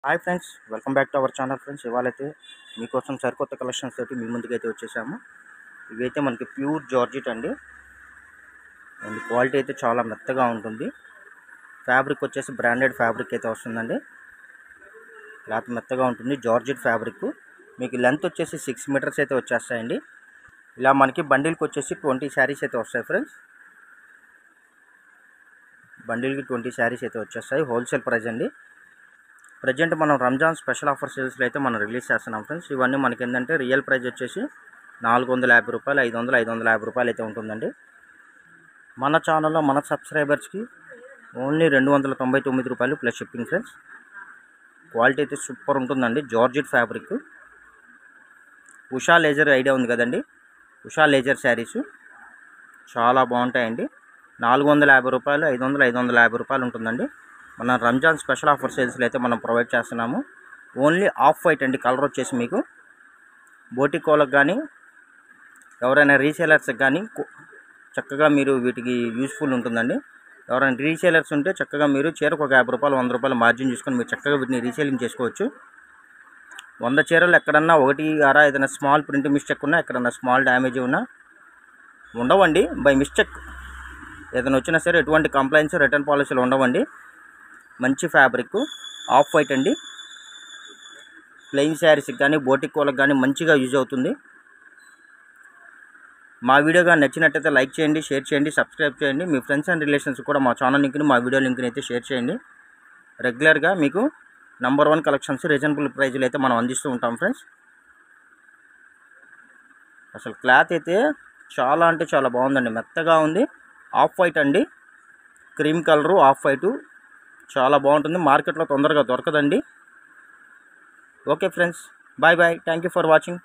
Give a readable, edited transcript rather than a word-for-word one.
Hi friends, welcome back to our channel friends. ఇవాళైతే మీకోసం సరికొత్త కలెక్షన్స్ తోటి మీ ముందుకైతే వచ్చేసాము. ఇవైతే మనకి ప్యూర్ జార్జెట్ అండి. అండ్ క్వాలిటీ అయితే చాలా మెత్తగా ఉంటుంది. ఫ్యాబ్రిక్ వచ్చేసి బ్రాండెడ్ ఫ్యాబ్రిక్ అయితే వస్తుందండి. క్లాత్ మెత్తగా ఉంటుంది, జార్జెట్ ఫ్యాబ్రిక్. మీకు లెంత్ వచ్చేసి 6 మీటర్స్ అయితే వచ్చేస్తాయండి. ఇలా మనకి బండిల్కి వచ్చేసి 20 శారీస్ అయితే వస్తాయి ఫ్రెండ్స్. బండిల్కి 20 శారీస్ అయితే వచ్చేస్తాయి. హోల్సేల్ ప్రైస్ అండి. ప్రజెంట్ మనం రంజాన్ స్పెషల్ ఆఫర్ సేల్స్లో అయితే మనం రిలీజ్ చేస్తున్నాం ఫ్రెండ్స్. ఇవన్నీ మనకి ఏంటంటే రియల్ ప్రైస్ వచ్చేసి 450 రూపాయలు, 500 రూపాయలు అయితే ఉంటుందండి. మన ఛానల్లో మన సబ్స్క్రైబర్స్కి ఓన్లీ 299 రూపాయలు ప్లస్ షిప్పింగ్ ఫ్రెండ్స్. క్వాలిటీ అయితే సూపర్ ఉంటుందండి. Georgette fabric. Usha laser idea ఉంది కదండి, ఉషా లేజర్ శారీస్ చాలా బాగుంటాయండి. 450 రూపాయలు, 550 రూపాయలు ఉంటుందండి. మన రంజాన్ స్పెషల్ ఆఫర్ సేల్స్లో అయితే మనం ప్రొవైడ్ చేస్తున్నాము. ఓన్లీ ఆఫ్ వైట్ అండి. కలర్ వచ్చేసి మీకు బోటికోలకు కానీ ఎవరైనా రీసేలర్స్కి కానీ చక్కగా మీరు వీటికి యూస్ఫుల్ ఉంటుందండి. ఎవరైనా రీసేలర్స్ ఉంటే చక్కగా మీరు చీరకు ఒక 50 రూపాయలు, 100 రూపాయలు మార్జిన్ చేసుకొని మీరు చక్కగా వీటిని రీసేలింగ్ చేసుకోవచ్చు. 100 చీరలు ఎక్కడన్నా ఒకటి అరా ఏదైనా స్మాల్ ప్రింట్ మిస్టేక్ ఉన్నా, ఎక్కడన్నా స్మాల్ డ్యామేజ్ ఉన్నా ఉండవండి. బై మిస్టేక్ ఏదైనా వచ్చినా సరే ఎటువంటి కంప్లైంట్స్, రిటర్న్ పాలసీలు ఉండవండి. మంచి ఫ్యాబ్రిక్ ఆఫ్ వైట్ అండి. ప్లెయిన్ శారీస్కి కానీ బోటికోలకు కానీ మంచిగా యూజ్ అవుతుంది. మా వీడియోగా నచ్చినట్టయితే లైక్ చేయండి, షేర్ చేయండి, సబ్స్క్రైబ్ చేయండి. మీ ఫ్రెండ్స్ అండ్ రిలేషన్స్ కూడా మా ఛానల్ లింక్ని, మా వీడియో లింక్ని అయితే షేర్ చేయండి. రెగ్యులర్గా మీకు నంబర్ 1 కలెక్షన్స్ రీజనబుల్ ప్రైజ్లు అయితే మనం అందిస్తూ ఉంటాం ఫ్రెండ్స్. అసలు క్లాత్ అయితే చాలా అంటే చాలా బాగుందండి, మెత్తగా ఉంది. ఆఫ్ వైట్ అండి, క్రీమ్ కలరు ఆఫ్ వైటు చాలా బాగుంటుంది. మార్కెట్లో తొందరగా దొరకదండి. Okay friends, bye bye. Thank you for watching.